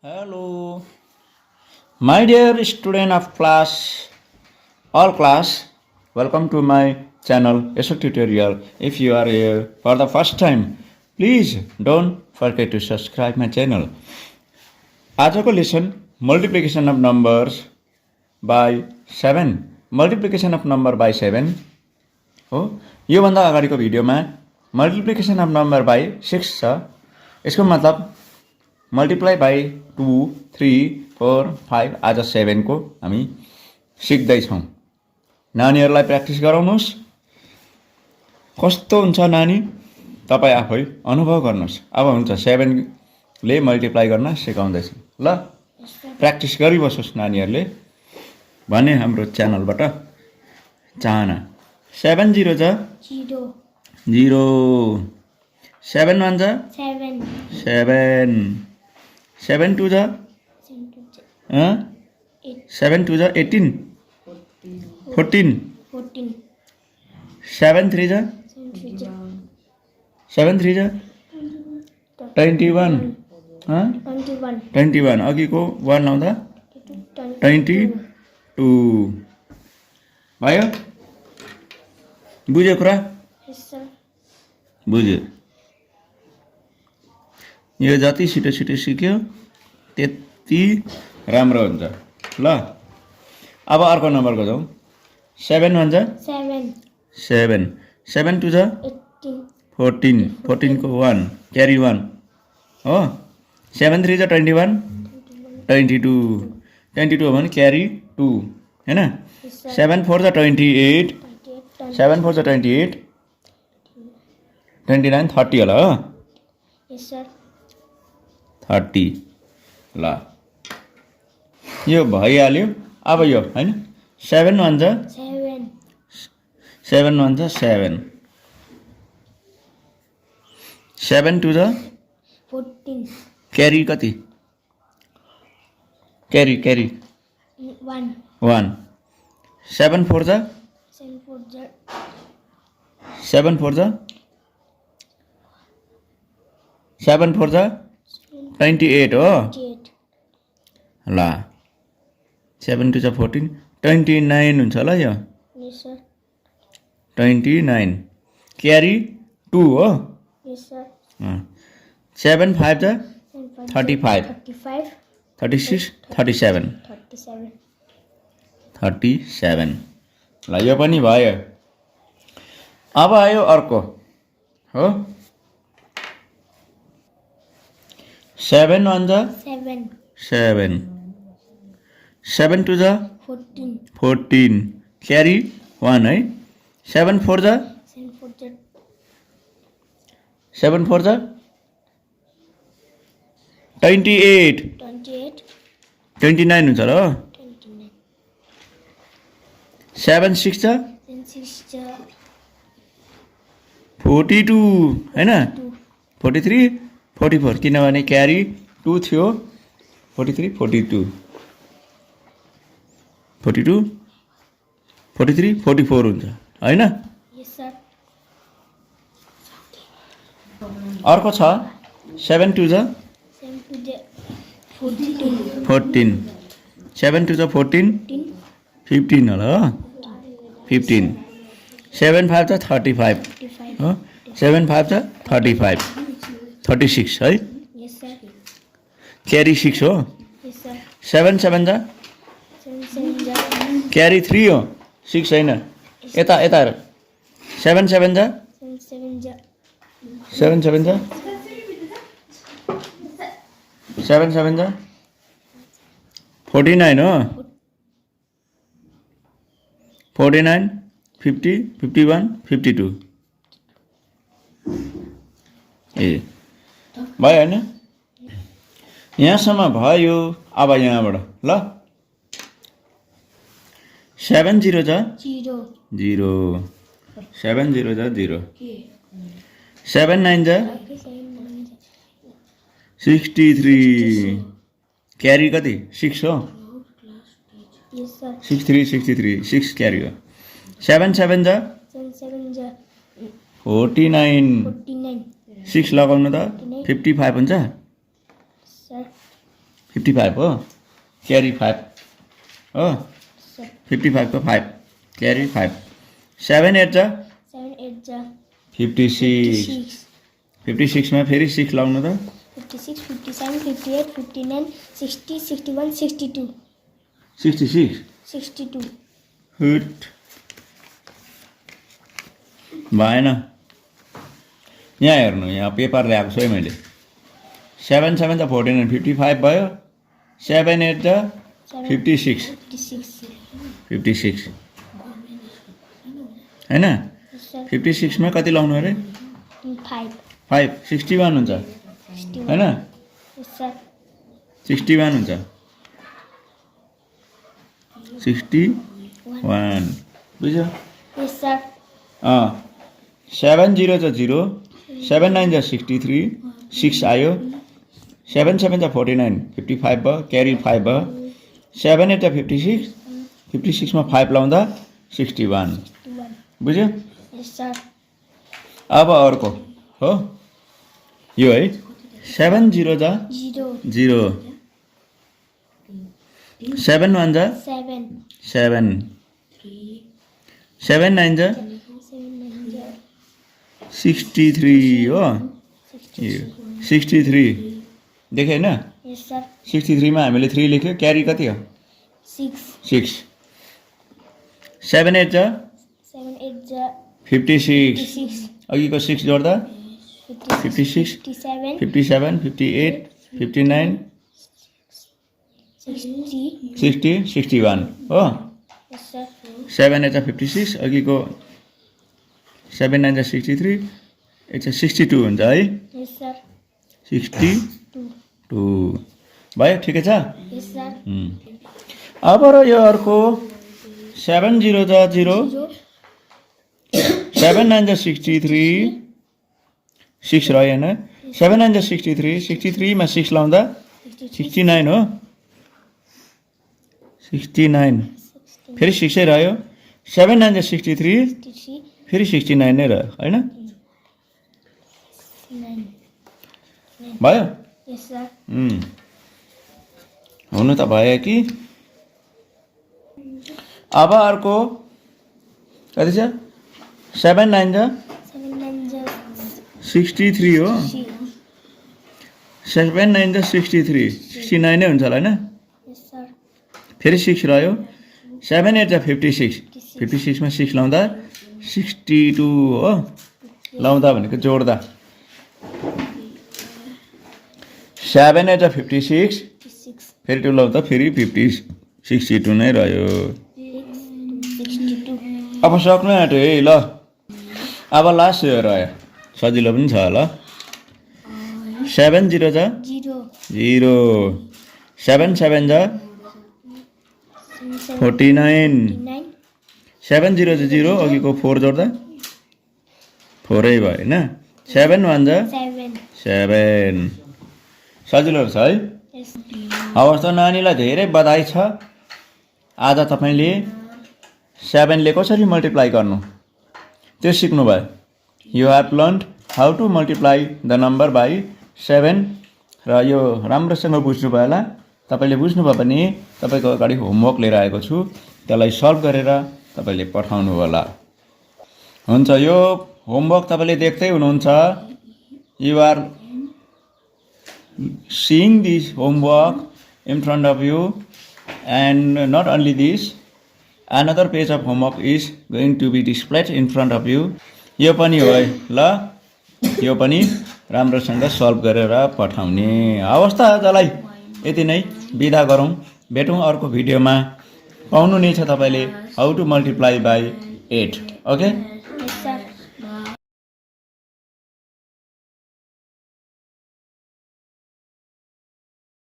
Hello, my dear student of all class, welcome to my channel Aser tutorial. If you are here for the first time, please don't forget to subscribe my channel. आजको lesson multiplication of numbers by 7. Multiplication of number by 7 हो। यो भन्दा अगाडिको भिडियोमा multiplication of number by 6 छ। यसको मतलब multiply by 2, 3, 4, 5 आज 7 को हामी सिक्दैछौँ। नानीहरूलाई प्र्याक्टिस गराउनुहोस्। कस्तो हुन्छ नानी तपाईँ आफै अनुभव गर्नुहोस्। अब हुन्छ 7 ले मल्टिप्लाई गर्न सिकाउँदैछ। ल प्र्याक्टिस गरिबस्नुहोस् नानीहरूले भने हाम्रो च्यानलबाट चाहना। 7 0 जा 0, 7 1 जा 7, 7 2 जा 7 2 जा 18, 14, 7 3 जा 7 3 जा 21, 21 अघिको 1 लाउँदा 22 भयो। बुझ्यो कुरा? बुझ्यो। यो जति छिटो छिटो सिक्यो त्यति राम्रो हुन्छ। ल अब अर्को नम्बरको जाउँ। 7 1 जा 7, 7 2 जा 14, 14 को 1 क्यारी 1 हो। 7 3 जा 21, 22, 22 हो भने क्यारी 2 हैन। 7 4 जा 28, 7 4 जा 28, 29 30 होला हो। 30 ल यो भइहाल्यो। अब यो हैन 7 1 जा 7 1 जा 7, 7 2 जा 14 क्यारी कति क्यारी 1, 7 4 जा 7 4 जा 28 हो। ल 7 2 जा 14, 29 हुन्छ ल यो 29 क्यारी 2 हो। 7 5 जा 35, 36 37 ल यो पनि भयो। अब आयो अर्को हो। 7 1 जा 7, 7 2 जा 14 क्यारी 1 है। 7 4 जा 7 4 जा 28, 29 हुन्छ र। 7 6 जा 42 हैन। 43 44 किनभने क्यारी 2 थियो। 43 42 42 43 44 हुन्छ हैन। अर्को छ 7 2 जा 14, 7 2 जा 14 15 होला हो। 15 7 5 जा 35 हो। 7 5 जा 35 36 है। क्यारी 6 हो। 7 7 जा क्यारी 3 हो। 6 हैन। यता यता हेर। 7 7 जा 7 7 जा 7 7 जा 49 हो। 49 50 51 52 ए भयो हैन। यहाँसम्म भयो। अब यहाँबाट ल 7 0 जा 0, 7 0 जा 0, 7 9 जा 63 क्यारी कति 6 हो। 63 6 क्यारी हो। 7 7 जा 49 6 लगाउनु त 55 हुन्छ। 55 हो क्यारी 5 हो 55 को 5 क्यारी 5 7 8 जा 56 56 मा फेरि 6 लाउनु त 56 57 58 59 60 61 62 66 62 हुट भएन यहाँ हेर्नु यहाँ पेपर ल्याएको छु है मैले 7 7 त 49 55 भयो 7 8 जा 56 56 हैन 56 मा कति लाउनु अरे 5 61 हुन्छ हैन 61 हुन्छ 61 बुझ्यो 7 0 जा 0 7 9 जा 63 6 आयो 7 7 जा 49 55 भयो क्यारी 5 भयो 7 8 जा 56 56 मा 5 लाउँदा 61 बुझ्यो अब अर्को हो यो है 7 0 जा 0 7 1 जा 7 7 9 जा 63 हो 63 देखे हैन 63 मा हामीले 3 लेख्यो क्यारी कति हो 6 7 8 जा 56 अघिको 6 जोड्दा 56 57 58 59 60 61 हो 7 8 जा 56 अघिको 7 9 जा 63 8 जा 62 हुन्छ है 62 भयो ठिकै छ अब र यो अर्को 7 0 जा 0 7 9 जा 63 6 रह्यो हैन 7 9 जा 63 63 मा 6 लाउँदा 69 हो 69 फेरि 6 रह्यो 7 9 जा 63 फेरि 69 नै रह्यो हैन भयो हुनु त भयो कि अब अर्को कति छ 7 9 जा 63 हो 7 9 जा 63 69 नै हुन्छ होला हैन फेरि 6 रह्यो 7 8 जा 56 56 मा 6 लाउँदा 62 हो लाउँदा भनेको जोड्दा 7 8 जा 56 फेरि 2 लाउँदा फेरि 62 नै रह्यो अब सक्नु आँट्यो है ल अब लास्ट यो रह्यो सजिलो पनि छ ल 7 0 जा 0 7 7 जा 49 7 0 जा 0 अघिको 4 जोड्दा 4 नै भयो हैन 7 1 जा 7 सजिलो छ है हवस् त नानीलाई धेरै बधाई छ आज तपाईले 7 ले कसरी मल्टिप्लाई गर्नु त्यो सिक्नु भयो you have learned how to multiply the number by 7 र यो राम्रोसँग बुझ्नु भयो होला तपाईले बुझ्नुभयो भने तपाईको अगाडि होमवर्क लिएर आएको छु त्यसलाई सल्भ गरेर तपाईले पठाउनु होला हुन्छ यो होमवर्क तपाईले देख्दै हुनुहुन्छ you are seeing this homework in front of you and not only this another page of homework is going to be displayed in front of you यो पनि हो है ल यो पनि राम्रोसँग सल्भ गरेर पठाउने अवस्था आजलाई यति नै बिदा गरौँ भेटौँ अर्को भिडियोमा पाउनु नै छ तपाईले how to multiply by 8 okay